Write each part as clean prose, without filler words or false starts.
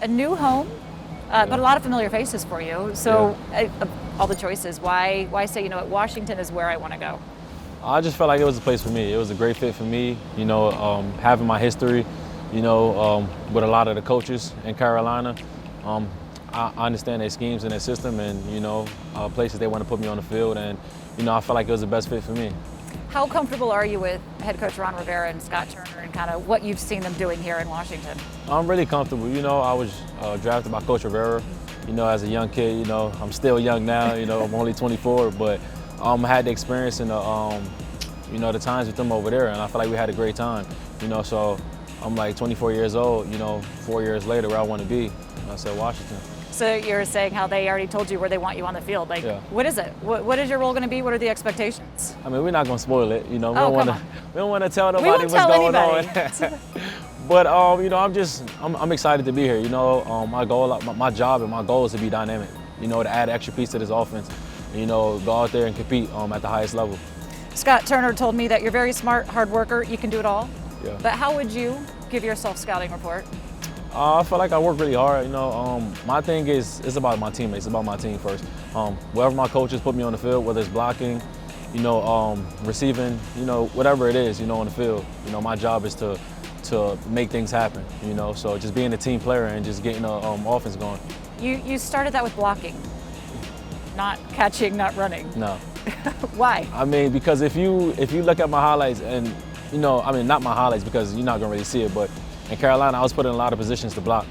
a new home, but a lot of familiar faces for you. So all the choices, why say, Washington is where I want to go? I just felt like it was a place for me. It was a great fit for me, having my history, with a lot of the coaches in Carolina. I understand their schemes and their system and, places they want to put me on the field. And, I felt like it was the best fit for me. How comfortable are you with head coach Ron Rivera and Scott Turner and kind of what you've seen them doing here in Washington? I'm really comfortable. I was drafted by Coach Rivera, as a young kid. I'm still young now, I'm only 24, but I had the experience in the times with them over there, and I feel like we had a great time, so I'm like 24 years old, 4 years later where I want to be. And I said Washington. So you're saying how they already told you where they want you on the field. What is it? What is your role going to be? What are the expectations? I mean, we're not going to spoil it. We don't want to tell nobody what's going on. But I'm excited to be here. My job and my goal is to be dynamic. To add an extra piece to this offense. Go out there and compete at the highest level. Scott Turner told me that you're very smart, hard worker. You can do it all. Yeah. But how would you give your self-scouting report? I feel like I work really hard. My thing is it's about my teammates. It's about my team first. Wherever my coaches put me on the field, whether it's blocking, receiving, whatever it is, on the field. My job is to make things happen. So just being a team player and just getting the offense going. You started that with blocking, not catching, not running. No. Why? I mean, because if you look at my highlights and not my highlights because you're not gonna really see it, but in Carolina, I was put in a lot of positions to block.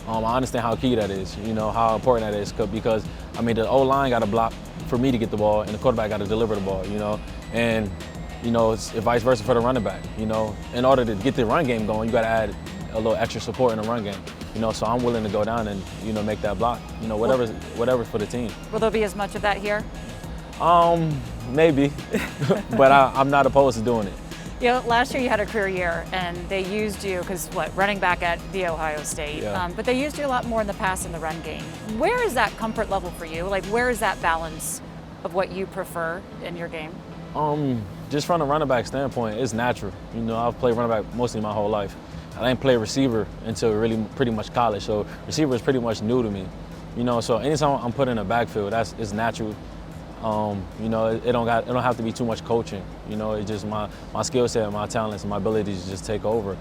I understand how key that is, how important that is, because the O-line got to block for me to get the ball, and the quarterback got to deliver the ball, and it's vice versa for the running back. In order to get the run game going, you got to add a little extra support in the run game. So I'm willing to go down and make that block, whatever's for the team. Will there be as much of that here? Maybe, but I'm not opposed to doing it. Last year you had a career year, and they used you because running back at the Ohio State. Yeah. But they used you a lot more in the pass and the run game. Where is that comfort level for you? Where is that balance of what you prefer in your game? Just from a running back standpoint, it's natural. I've played running back mostly my whole life. I didn't play receiver until really pretty much college, so receiver is pretty much new to me. So anytime I'm put in a backfield, it's natural. It don't have to be too much coaching. It's just my skill set, my talents, and my abilities to just take over.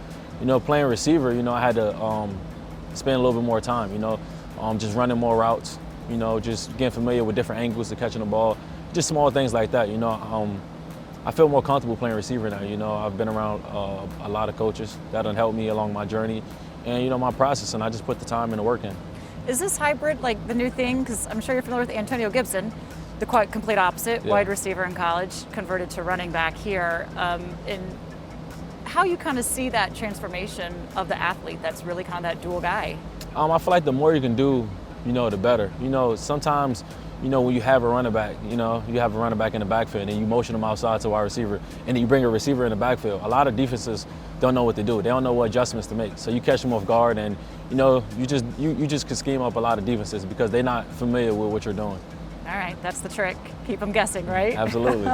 Playing receiver, I had to spend a little bit more time. Just running more routes. Just getting familiar with different angles to catching the ball. Just small things like that. I feel more comfortable playing receiver now. I've been around a lot of coaches that have helped me along my journey, and my process, and I just put the time and the work in. Is this hybrid the new thing? Because I'm sure you're familiar with Antonio Gibson. The quite complete opposite, wide receiver in college, converted to running back here. And how you kind of see that transformation of the athlete that's really kind of that dual guy? I feel like the more you can do, the better. Sometimes, when you have a running back, you have a running back in the backfield and you motion them outside to wide receiver and then you bring a receiver in the backfield. A lot of defenses don't know what to do. They don't know what adjustments to make. So you catch them off guard and, you just can scheme up a lot of defenses because they're not familiar with what you're doing. All right, that's the trick. Keep them guessing, right? Absolutely.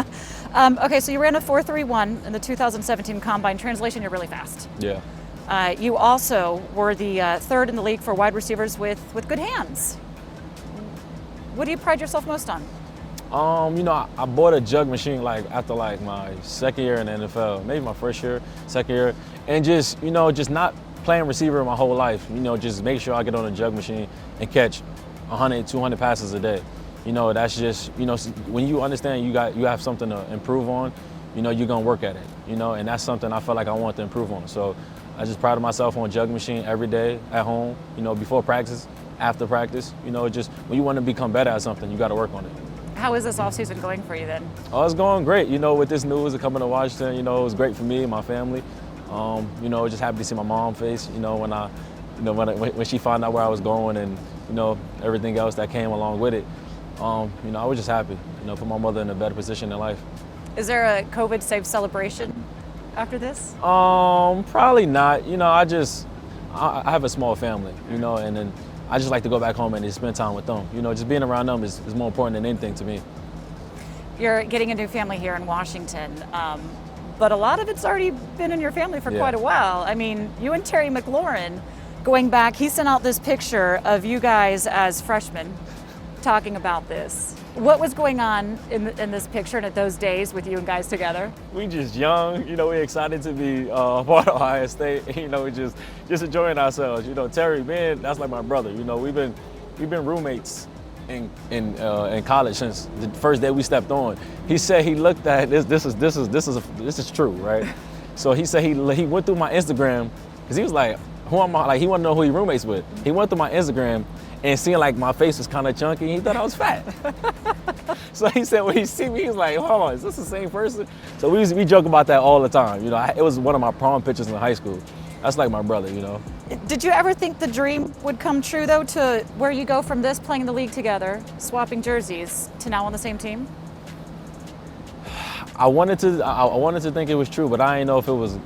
Okay, so you ran a 4.31 in the 2017 Combine. Translation, you're really fast. Yeah. You also were the third in the league for wide receivers with good hands. What do you pride yourself most on? I bought a jug machine after my second year in the NFL, maybe my first year, second year, and just not playing receiver my whole life. Just make sure I get on a jug machine and catch 100, 200 passes a day. That's just, when you understand you have something to improve on, you're going to work at it, and that's something I feel like I want to improve on. So I just pride myself on jug machine every day at home, before practice, after practice, just when you want to become better at something, you got to work on it. How is this offseason going for you then? Oh, it's going great. With this news of coming to Washington, it was great for me and my family. Just happy to see my mom's face, when she found out where I was going and, everything else that came along with it. I was just happy, put my mother in a better position in life. Is there a COVID-safe celebration after this? Probably not. I have a small family, and then I just like to go back home and just spend time with them. Just being around them is more important than anything to me. You're getting a new family here in Washington, but a lot of it's already been in your family for quite a while. I mean, you and Terry McLaurin going back, he sent out this picture of you guys as freshmen talking about this. What was going on in this picture and at those days with you and guys together? We just young, we're excited to be part of Ohio State. Just enjoying ourselves. Terry, man, that's like my brother. We've been roommates in college since the first day we stepped on. He said he looked at this is true, right? So he said he went through my Instagram because he was like, who am I? Like he wanted to know who he roommates with. He went through my Instagram and seeing like my face was kind of chunky, he thought I was fat. So he said when he see me, he's like, hold on, is this the same person? So we joke about that all the time. It was one of my prom pictures in high school. That's like my brother, Did you ever think the dream would come true though, to where you go from this playing in the league together, swapping jerseys, to now on the same team? I wanted to think it was true, but I didn't know if it was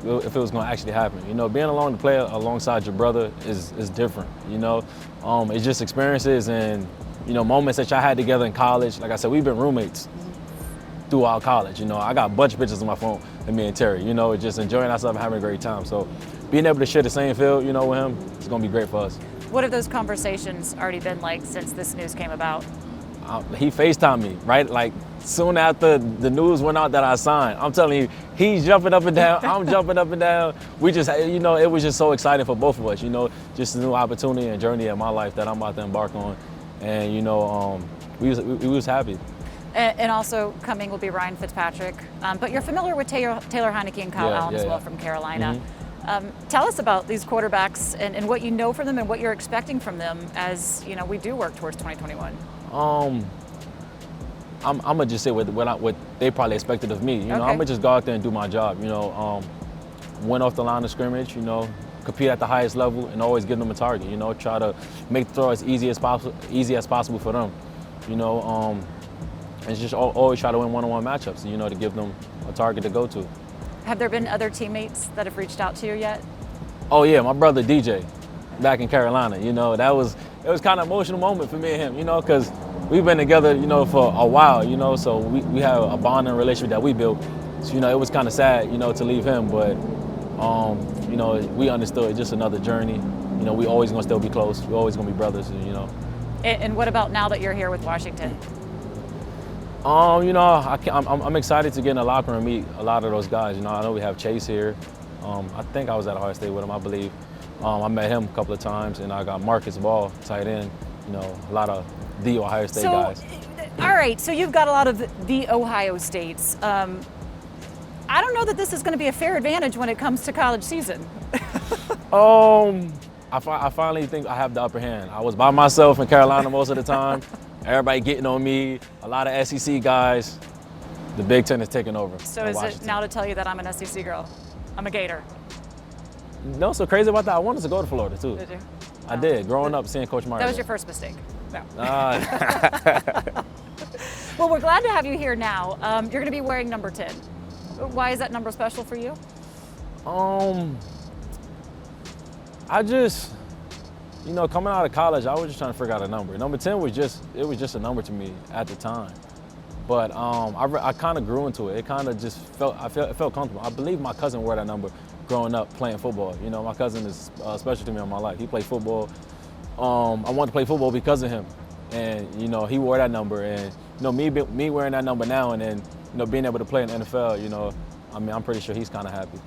going to actually happen. Being along to play alongside your brother is different. It's just experiences and moments that y'all had together in college. Like I said, we've been roommates throughout college. I got a bunch of pictures on my phone of me and Terry. Just enjoying ourselves and having a great time. So being able to share the same field, with him, it's going to be great for us. What have those conversations already been like since this news came about? He FaceTimed me, right? Like soon after the news went out that I signed. I'm telling you, he's jumping up and down, I'm jumping up and down. We just, it was just so exciting for both of us, just a new opportunity and journey in my life that I'm about to embark on. And, we was happy. And also coming will be Ryan Fitzpatrick. But you're familiar with Taylor Heineke and Kyle Allen as well from Carolina. Mm-hmm. Tell us about these quarterbacks and what you know from them and what you're expecting from them as, we do work towards 2021. I'm gonna just say what they probably expected of me. Okay. I'm gonna just go out there and do my job. Win off the line of scrimmage. Compete at the highest level and always give them a target. Try to make the throw as easy as possible for them. And just always try to win one-on-one matchups. To give them a target to go to. Have there been other teammates that have reached out to you yet? Oh yeah, my brother DJ, back in Carolina. It was kind of an emotional moment for me and him. Because we've been together, for a while. So we have a bonding relationship that we built. So it was kind of sad, to leave him, but we understood it's just another journey. We always gonna still be close. We're always gonna be brothers. And what about now that you're here with Washington? I'm excited to get in the locker room and meet a lot of those guys. I know we have Chase here. I think I was at Ohio State with him, I believe. I met him a couple of times, and I got Marcus Ball, tight end. A lot of the Ohio State guys. All right, so you've got a lot of the Ohio States. I don't know that this is going to be a fair advantage when it comes to college season. I finally think I have the upper hand. I was by myself in Carolina most of the time. Everybody getting on me, a lot of SEC guys. The Big Ten is taking over. So is it now to tell you that I'm an SEC girl? I'm a Gator. No, so crazy about that. I wanted to go to Florida too. Did you? I did, growing up seeing Coach Meyer. That was your first mistake. No. Well, we're glad to have you here now. You're going to be wearing number 10. Why is that number special for you? I just, coming out of college, I was just trying to figure out a number. Number 10 was just a number to me at the time. But I kind of grew into it. It kind of just it felt comfortable. I believe my cousin wore that number growing up playing football. My cousin is special to me in my life. He played football. I wanted to play football because of him. And, he wore that number. And, me wearing that number now and then, being able to play in the NFL, I'm pretty sure he's kind of happy.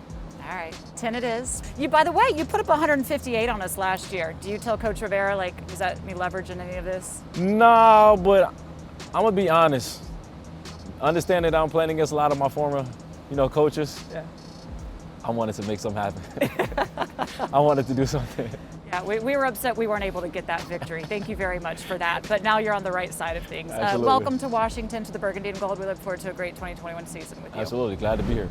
All right, 10 it is. By the way, you put up 158 on us last year. Do you tell Coach Rivera, was that me leveraging any of this? No, but I'm going to be honest. Understanding that I'm playing against a lot of my former, coaches, I wanted to make something happen. I wanted to do something. Yeah, we were upset we weren't able to get that victory. Thank you very much for that. But now you're on the right side of things. Welcome to Washington, to the Burgundy and Gold. We look forward to a great 2021 season with you. Absolutely. Glad to be here.